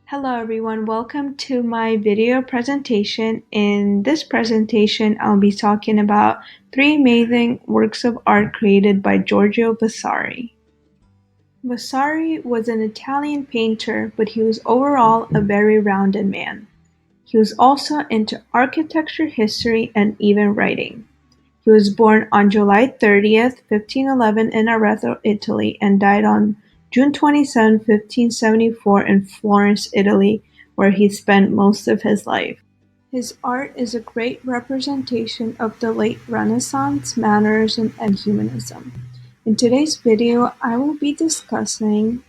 Hello everyone, welcome to my video presentation. In this presentation, I'll be talking about three amazing works of art created by Giorgio Vasari. Vasari was an Italian painter, but he was overall a very rounded man. He was also into architecture, history, and even writing. He was born on July 30th, 1511 in Arezzo, Italy, and died on June 27, 1574 in Florence, Italy, where he spent most of his life. His art is a great representation of the late Renaissance, mannerism, and humanism. In today's video, I will be discussing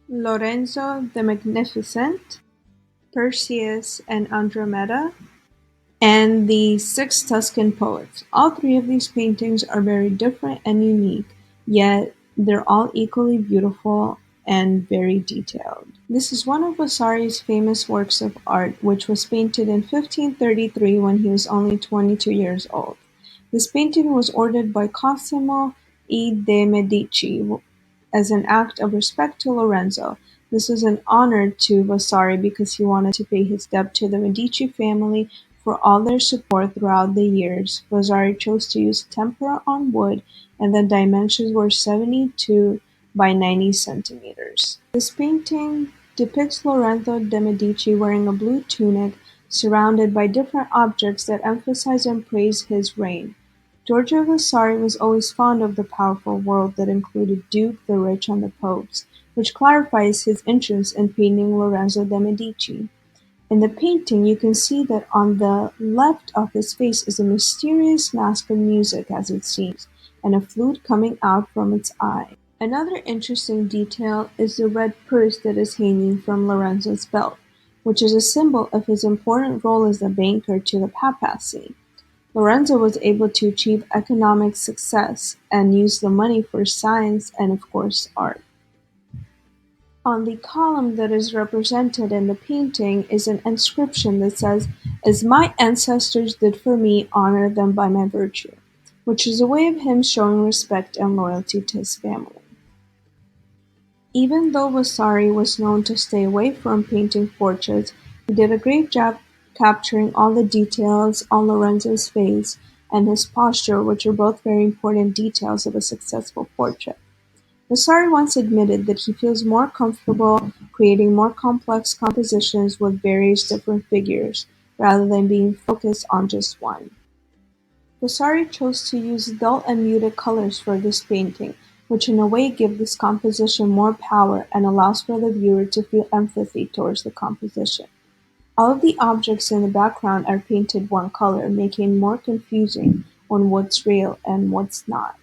Lorenzo the Magnificent, Perseus and Andromeda, and the Six Tuscan Poets. All three of these paintings are very different and unique, yet they're all equally beautiful and very detailed. This is one of Vasari's famous works of art, which was painted in 1533 when he was only 22 years old. This painting was ordered by Cosimo I de' Medici as an act of respect to Lorenzo. This was an honor to Vasari because he wanted to pay his debt to the Medici family for all their support throughout the years. Vasari chose to use tempera on wood, and the dimensions were 72 by 90 centimeters. This painting depicts Lorenzo de' Medici wearing a blue tunic, surrounded by different objects that emphasize and praise his reign. Giorgio Vasari was always fond of the powerful world that included Duke, the rich, and the popes, which clarifies his interest in painting Lorenzo de' Medici. In the painting, you can see that on the left of his face is a mysterious mask of music, as it seems, and a flute coming out from its eye. Another interesting detail is the red purse that is hanging from Lorenzo's belt, which is a symbol of his important role as a banker to the papacy. Lorenzo was able to achieve economic success and use the money for science and, of course, art. On the column that is represented in the painting is an inscription that says, "As my ancestors did for me, honor them by my virtue," which is a way of him showing respect and loyalty to his family. Even though Vasari was known to stay away from painting portraits, he did a great job capturing all the details on Lorenzo's face and his posture, which are both very important details of a successful portrait. Vasari once admitted that he feels more comfortable creating more complex compositions with various different figures, rather than being focused on just one. Vasari chose to use dull and muted colors for this painting, which in a way give this composition more power and allows for the viewer to feel empathy towards the composition. All of the objects in the background are painted one color, making it more confusing on what's real and what's not.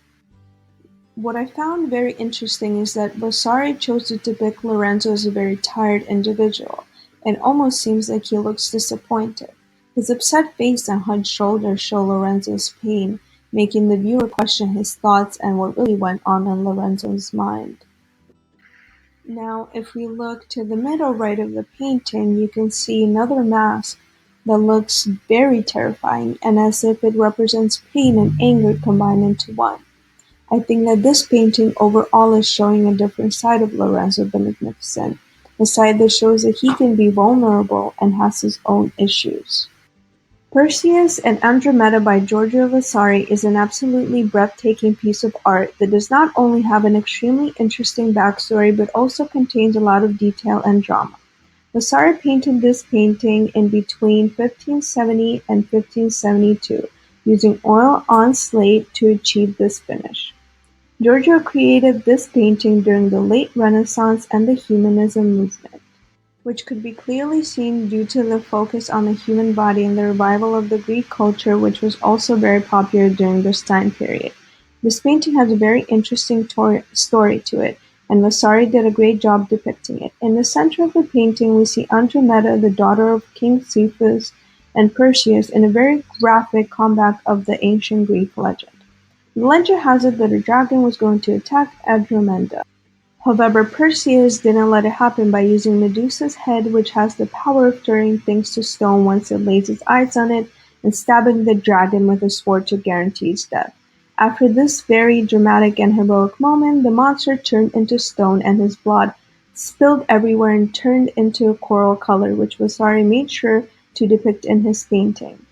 What I found very interesting is that Vasari chose to depict Lorenzo as a very tired individual. It almost seems like he looks disappointed. His upset face and hunched shoulders show Lorenzo's pain, making the viewer question his thoughts and what really went on in Lorenzo's mind. Now, if we look to the middle right of the painting, you can see another mask that looks very terrifying and as if it represents pain and anger combined into one. I think that this painting overall is showing a different side of Lorenzo the Magnificent, a side that shows that he can be vulnerable and has his own issues. Perseus and Andromeda by Giorgio Vasari is an absolutely breathtaking piece of art that does not only have an extremely interesting backstory but also contains a lot of detail and drama. Vasari painted this painting in between 1570 and 1572, using oil on slate to achieve this finish. Giorgio created this painting during the late Renaissance and the Humanism movement, which could be clearly seen due to the focus on the human body and the revival of the Greek culture, which was also very popular during this time period. This painting has a very interesting story to it, and Vasari did a great job depicting it. In the center of the painting, we see Andromeda, the daughter of King Cepheus, and Perseus in a very graphic comeback of the ancient Greek legend. The legend has it that a dragon was going to attack Andromeda. However, Perseus didn't let it happen by using Medusa's head, which has the power of turning things to stone once it lays its eyes on it, and stabbing the dragon with a sword to guarantee its death. After this very dramatic and heroic moment, the monster turned into stone and his blood spilled everywhere and turned into a coral color, which Vasari made sure to depict in his painting.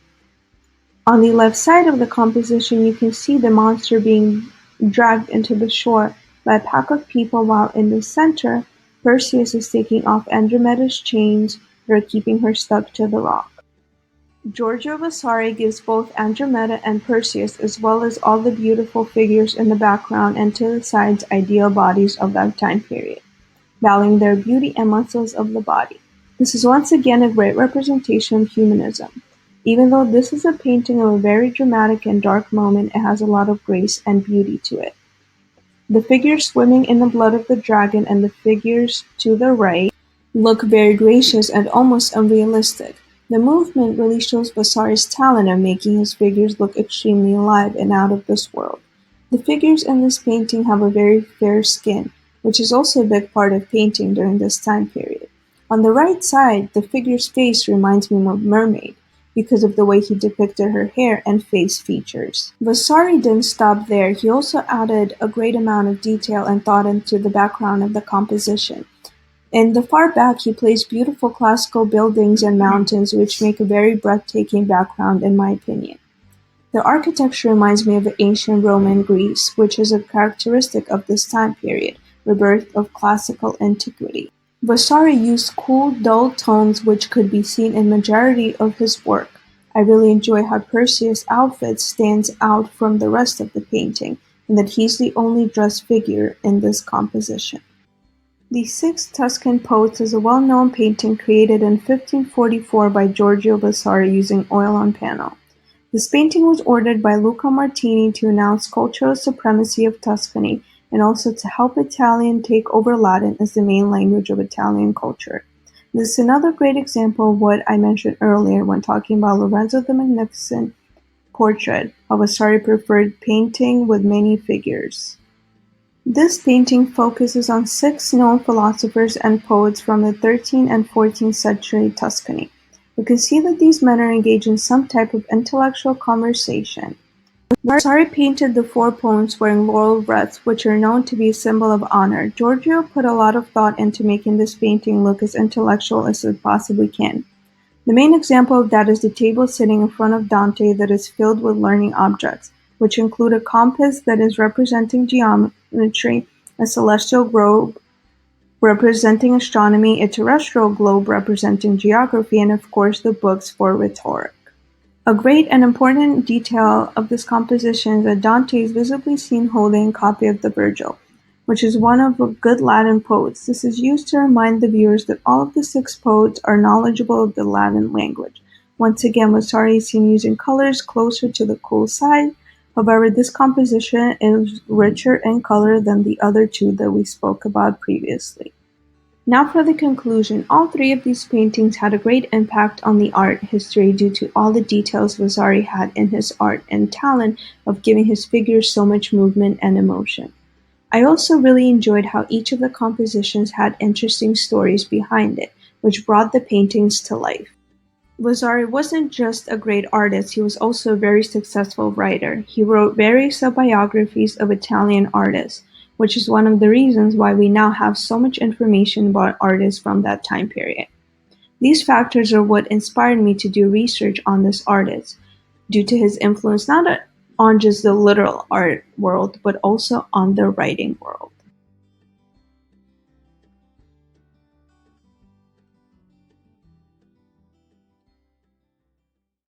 On the left side of the composition you can see the monster being dragged into the shore by a pack of people, while in the center, Perseus is taking off Andromeda's chains that are keeping her stuck to the rock. Giorgio Vasari gives both Andromeda and Perseus, as well as all the beautiful figures in the background and to the sides, ideal bodies of that time period, valuing their beauty and muscles of the body. This is once again a great representation of humanism. Even though this is a painting of a very dramatic and dark moment, it has a lot of grace and beauty to it. The figures swimming in the blood of the dragon and the figures to the right look very gracious and almost unrealistic. The movement really shows Vasari's talent of making his figures look extremely alive and out of this world. The figures in this painting have a very fair skin, which is also a big part of painting during this time period. On the right side, the figure's face reminds me of a mermaid because of the way he depicted her hair and face features. Vasari didn't stop there, he also added a great amount of detail and thought into the background of the composition. In the far back, he placed beautiful classical buildings and mountains, which make a very breathtaking background in my opinion. The architecture reminds me of ancient Rome and Greece, which is a characteristic of this time period, rebirth of classical antiquity. Vasari used cool, dull tones which could be seen in majority of his work. I really enjoy how Perseus' outfit stands out from the rest of the painting, and that he's the only dressed figure in this composition. The Six Tuscan Poets is a well-known painting created in 1544 by Giorgio Vasari using oil on panel. This painting was ordered by Luca Martini to announce cultural supremacy of Tuscany and also to help Italian take over Latin as the main language of Italian culture. This is another great example of what I mentioned earlier when talking about Lorenzo the Magnificent portrait, how Vasari preferred painting with many figures. This painting focuses on 6 known philosophers and poets from the 13th and 14th century Tuscany. We can see that these men are engaged in some type of intellectual conversation. Vasari painted the 4 poems wearing laurel wreaths, which are known to be a symbol of honor. Giorgio put a lot of thought into making this painting look as intellectual as it possibly can. The main example of that is the table sitting in front of Dante that is filled with learning objects, which include a compass that is representing geometry, a celestial globe representing astronomy, a terrestrial globe representing geography, and of course the books for rhetoric. A great and important detail of this composition is that Dante is visibly seen holding a copy of the Virgil, which is one of the good Latin poets. This is used to remind the viewers that all of the 6 poets are knowledgeable of the Latin language. Once again, Vasari is seen using colors closer to the cool side. However, this composition is richer in color than the other 2 that we spoke about previously. Now for the conclusion, all 3 of these paintings had a great impact on the art history due to all the details Vasari had in his art and talent of giving his figures so much movement and emotion. I also really enjoyed how each of the compositions had interesting stories behind it, which brought the paintings to life. Vasari wasn't just a great artist, he was also a very successful writer. He wrote various biographies of Italian artists, which is one of the reasons why we now have so much information about artists from that time period. These factors are what inspired me to do research on this artist, due to his influence not on just the literal art world, but also on the writing world.